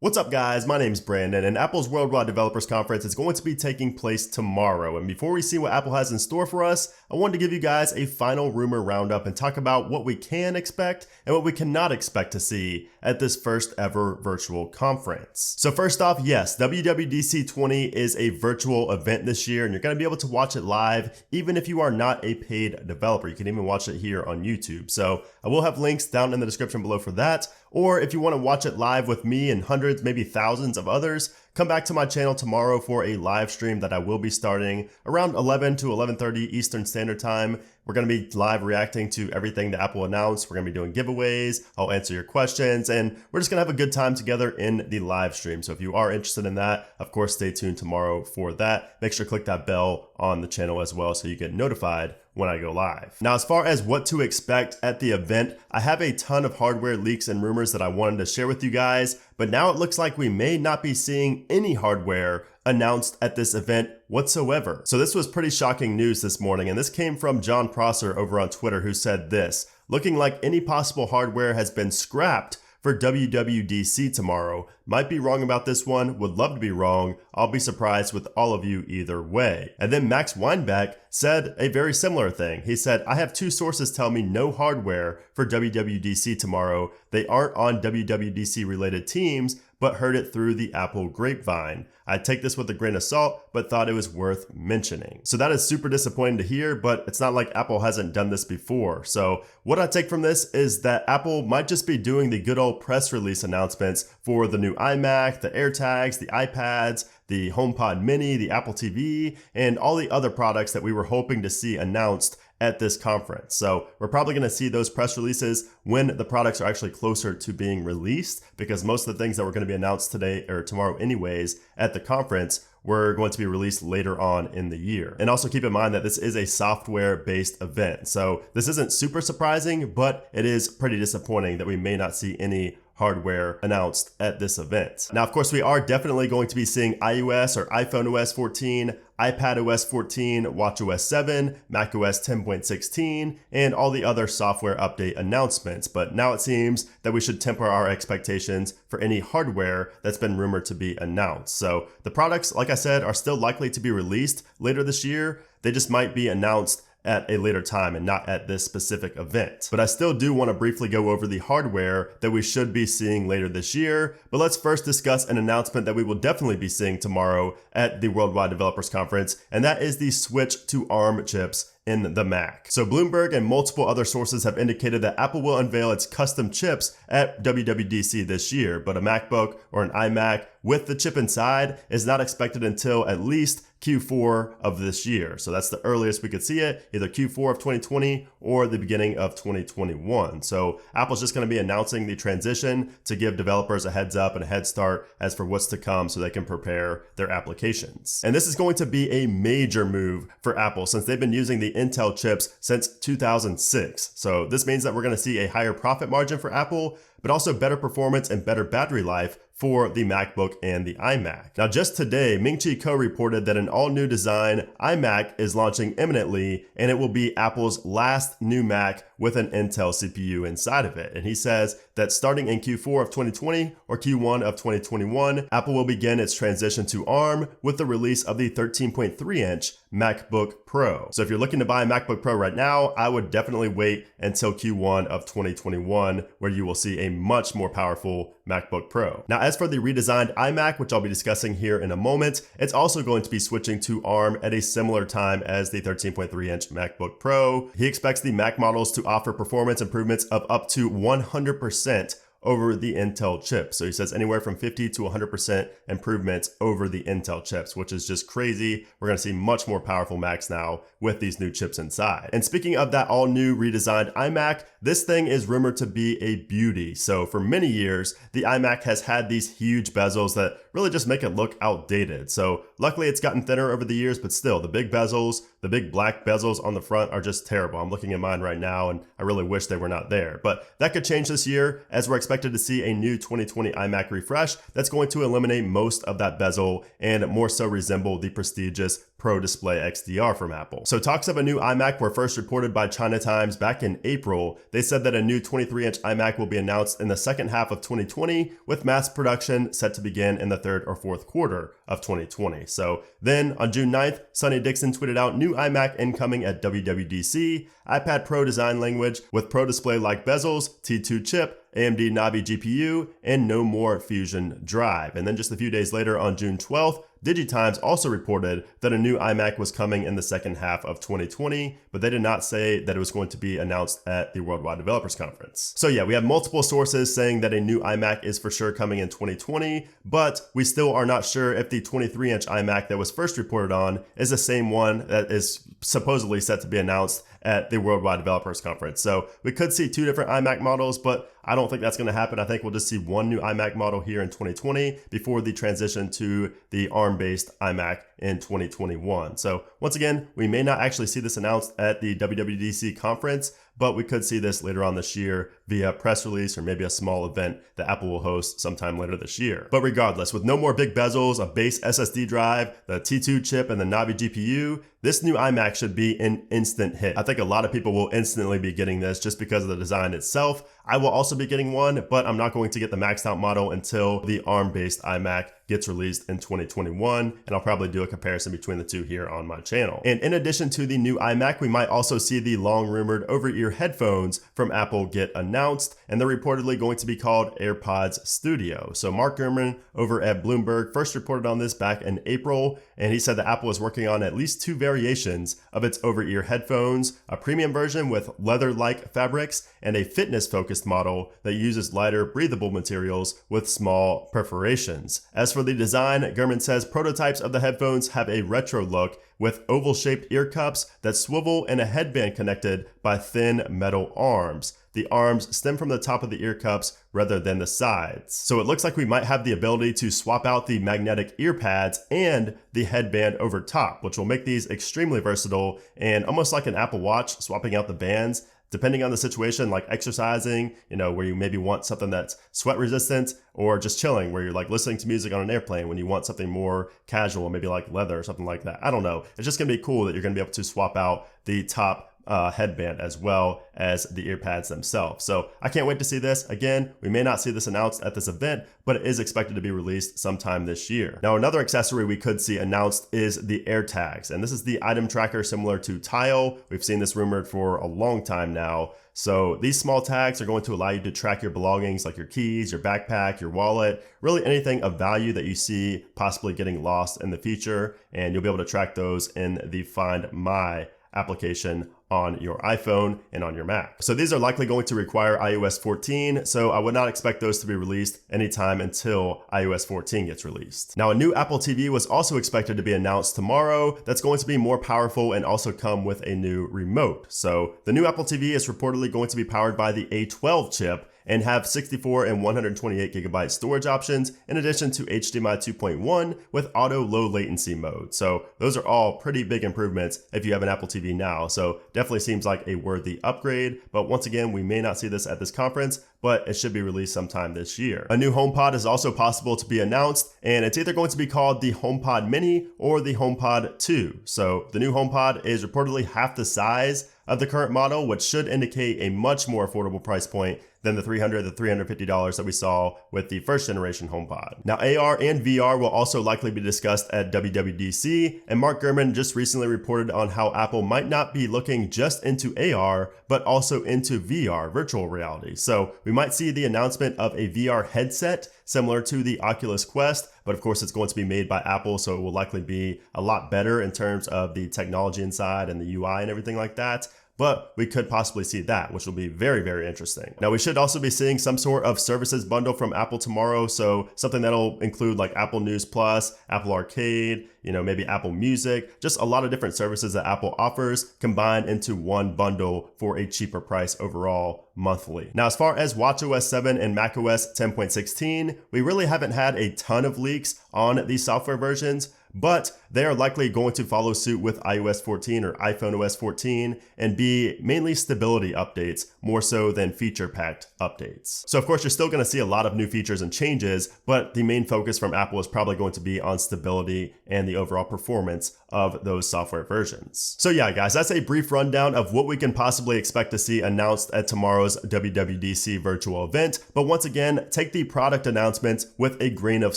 What's up, guys? My name's Brandon, and Apple's Worldwide Developers Conference is going to be taking place tomorrow. And before we see what Apple has in store for us, I wanted to give you guys a final rumor roundup and talk about what we can expect and what we cannot expect to see at this first ever virtual conference. So first off, yes, WWDC 20 is a virtual event this year, and you're going to be able to watch it live even if you are not a paid developer. You can even watch it here on YouTube. So I will have links down in the description below for that. Or if you want to watch it live with me and hundreds, maybe thousands of others, come back to my channel tomorrow for a live stream that I will be starting around 11 to 11:30 Eastern Standard Time. We're going to be live reacting to everything that Apple announced. We're going to be doing giveaways. I'll answer your questions, and we're just going to have a good time together in the live stream. So if you are interested in that, of course, stay tuned tomorrow for that. Make sure to click that bell on the channel as well so you get notified when I go live. Now, as far as what to expect at the event, I have a ton of hardware leaks and rumors that I wanted to share with you guys, but now it looks like we may not be seeing any hardware announced at this event whatsoever. So this was pretty shocking news this morning, and this came from John Prosser over on Twitter, who said this: looking like any possible hardware has been scrapped for WWDC tomorrow. Might be wrong about this one, would love to be wrong. I'll be surprised with all of you either way. And then Max Weinbeck said a very similar thing. He said, I have two sources tell me no hardware for WWDC tomorrow. They aren't on WWDC related teams, but heard it through the Apple grapevine. I take this with a grain of salt, but thought it was worth mentioning. So that is super disappointing to hear, but it's not like Apple hasn't done this before. So what I take from this is that Apple might just be doing the good old press release announcements for the new iMac, the AirTags, the iPads, the HomePod Mini, the Apple TV, and all the other products that we were hoping to see announced at this conference. So we're probably going to see those press releases when the products are actually closer to being released, because most of the things that were going to be announced today or tomorrow anyways at the conference were going to be released later on in the year. And also keep in mind that this is a software-based event. So this isn't super surprising, but it is pretty disappointing that we may not see any hardware announced at this event. Now, of course, we are definitely going to be seeing iOS or iPhone OS 14, iPad OS 14, watchOS 7, macOS 10.16, and all the other software update announcements. But now it seems that we should temper our expectations for any hardware that's been rumored to be announced. So the products, like I said, are still likely to be released later this year. They just might be announced at a later time and not at this specific event. But I still do want to briefly go over the hardware that we should be seeing later this year. But let's first discuss an announcement that we will definitely be seeing tomorrow at the Worldwide Developers Conference, and that is the switch to ARM chips in the Mac. So Bloomberg and multiple other sources have indicated that Apple will unveil its custom chips at WWDC this year, but a MacBook or an iMac with the chip inside is not expected until at least Q4 of this year. So that's the earliest we could see it, either Q4 of 2020 or the beginning of 2021. So Apple's just going to be announcing the transition to give developers a heads up and a head start as for what's to come so they can prepare their applications. And this is going to be a major move for Apple since they've been using the Intel chips since 2006. So this means that we're going to see a higher profit margin for Apple, but also better performance and better battery life for the MacBook and the iMac. Now, just today, Ming-Chi Kuo reported that an all-new design iMac is launching imminently, and it will be Apple's last new Mac with an Intel CPU inside of it. And he says that starting in Q4 of 2020 or Q1 of 2021, Apple will begin its transition to ARM with the release of the 13.3-inch MacBook Pro. So if you're looking to buy a MacBook Pro right now, I would definitely wait until Q1 of 2021, where you will see a much more powerful MacBook Pro. Now, as for the redesigned iMac, which I'll be discussing here in a moment, it's also going to be switching to ARM at a similar time as the 13.3-inch MacBook Pro. He expects the Mac models to offer performance improvements of up to 100% over the Intel chips. So he says anywhere from 50 to 100% improvements over the Intel chips, which is just crazy. We're going to see much more powerful Macs now with these new chips inside. And speaking of that all new redesigned iMac, this thing is rumored to be a beauty. So for many years, the iMac has had these huge bezels that really just make it look outdated. So luckily it's gotten thinner over the years, but still the big bezels, the big black bezels on the front are just terrible. I'm looking at mine right now and I really wish they were not there, but that could change this year as we're expected to see a new 2020 iMac refresh that's going to eliminate most of that bezel and more so resemble the prestigious Pro Display XDR from Apple. So talks of a new iMac were first reported by China Times back in April. They said that a new 23-inch iMac will be announced in the second half of 2020, with mass production set to begin in the third or fourth quarter of 2020. So then on June 9th, Sonny Dixon tweeted out new iMac incoming at WWDC, iPad Pro design language with Pro Display-like bezels, T2 chip, AMD Navi GPU, and no more Fusion drive. And then just a few days later on June 12th, DigiTimes also reported that a new iMac was coming in the second half of 2020, but they did not say that it was going to be announced at the Worldwide Developers Conference. So yeah, we have multiple sources saying that a new iMac is for sure coming in 2020, but we still are not sure if the 23-inch iMac that was first reported on is the same one that is supposedly set to be announced at the Worldwide Developers Conference. So we could see two different iMac models, but I don't think that's going to happen. I think we'll just see one new iMac model here in 2020 before the transition to the ARM-based iMac in 2021. So once again, we may not actually see this announced at the WWDC conference, but we could see this later on this year via press release or maybe a small event that Apple will host sometime later this year. But regardless, with no more big bezels, a base SSD drive, the T2 chip, and the Navi GPU, this new iMac should be an instant hit. I think a lot of people will instantly be getting this just because of the design itself. I will also be getting one, but I'm not going to get the maxed out model until the ARM-based iMac gets released in 2021, and I'll probably do a comparison between the two here on my channel. And in addition to the new iMac, we might also see the long-rumored over-ear headphones from Apple get announced, and they're reportedly going to be called AirPods Studio. So Mark Gurman over at Bloomberg first reported on this back in April, and he said that Apple is working on at least two variations of its over-ear headphones, a premium version with leather-like fabrics, and a fitness-focused model that uses lighter, breathable materials with small perforations. As for the design, Gurman says prototypes of the headphones have a retro look with oval-shaped ear cups that swivel and a headband connected by thin metal arms. The arms stem from the top of the ear cups rather than the sides. So it looks like we might have the ability to swap out the magnetic ear pads and the headband over top, which will make these extremely versatile and almost like an Apple Watch, swapping out the bands depending on the situation, like exercising, where you maybe want something that's sweat resistant, or just chilling where you're like listening to music on an airplane when you want something more casual, maybe like leather or something like that. I don't know. It's just gonna be cool that you're gonna be able to swap out the top headband as well as the ear pads themselves. So I can't wait to see this. Again, we may not see this announced at this event, but it is expected to be released sometime this year. Now, another accessory we could see announced is the AirTags, and this is the item tracker similar to Tile. We've seen this rumored for a long time now. So these small tags are going to allow you to track your belongings like your keys, your backpack, your wallet, really anything of value that you see possibly getting lost in the future, and you'll be able to track those in the Find My application on your iPhone and on your Mac. So these are likely going to require iOS 14, so I would not expect those to be released anytime until iOS 14 gets released. Now, a new Apple TV was also expected to be announced tomorrow that's going to be more powerful and also come with a new remote. So the new Apple TV is reportedly going to be powered by the A12 chip and have 64 and 128 gigabyte storage options, in addition to HDMI 2.1 with auto low latency mode. So those are all pretty big improvements if you have an Apple TV now. So definitely seems like a worthy upgrade, but once again, we may not see this at this conference, but it should be released sometime this year. A new HomePod is also possible to be announced, and it's either going to be called the HomePod Mini or the HomePod 2. So the new HomePod is reportedly half the size of the current model, which should indicate a much more affordable price point than the $300 to $350 that we saw with the first generation HomePod. Now, AR and VR will also likely be discussed at WWDC, and Mark Gurman just recently reported on how Apple might not be looking just into AR, but also into VR, virtual reality. So we might see the announcement of a VR headset similar to the Oculus Quest, but of course it's going to be made by Apple, so it will likely be a lot better in terms of the technology inside and the UI and everything like that. But we could possibly see that, which will be very, very interesting. Now, we should also be seeing some sort of services bundle from Apple tomorrow. So something that'll include like Apple News Plus, Apple Arcade, maybe Apple Music, just a lot of different services that Apple offers combined into one bundle for a cheaper price overall monthly. Now, as far as watchOS 7 and macOS 10.16, we really haven't had a ton of leaks on these software versions, but they are likely going to follow suit with iOS 14 or iPhone OS 14 and be mainly stability updates more so than feature-packed updates. So of course, you're still going to see a lot of new features and changes, but the main focus from Apple is probably going to be on stability and the overall performance of those software versions. So yeah, guys, that's a brief rundown of what we can possibly expect to see announced at tomorrow's WWDC virtual event. But once again, take the product announcements with a grain of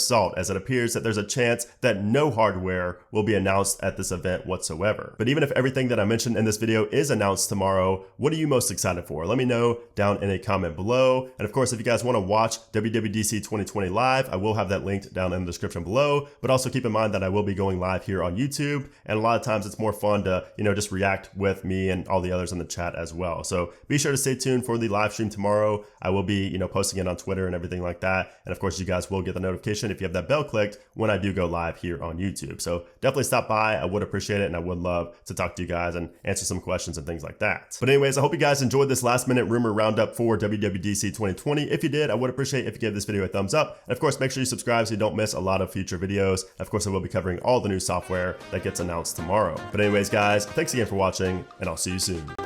salt, as it appears that there's a chance that no hardware will be announced at this event whatsoever. But even if everything that I mentioned in this video is announced tomorrow, what are you most excited for? Let me know down in a comment below. And of course, if you guys want to watch WWDC 2020 live, I will have that linked down in the description below. But also keep in mind that I will be going live here on YouTube. And a lot of times it's more fun to, just react with me and all the others in the chat as well. So be sure to stay tuned for the live stream tomorrow. I will be, posting it on Twitter and everything like that. And of course, you guys will get the notification if you have that bell clicked when I do go live here on YouTube. So definitely stop by. I would appreciate it. And I would love to talk to you guys and answer some questions and things like that. But anyways, I hope you guys enjoyed this last minute rumor roundup for WWDC 2020. If you did, I would appreciate if you gave this video a thumbs up. And of course, make sure you subscribe so you don't miss a lot of future videos. Of course, I will be covering all the new software that gets announced tomorrow. But anyways, guys, thanks again for watching, and I'll see you soon.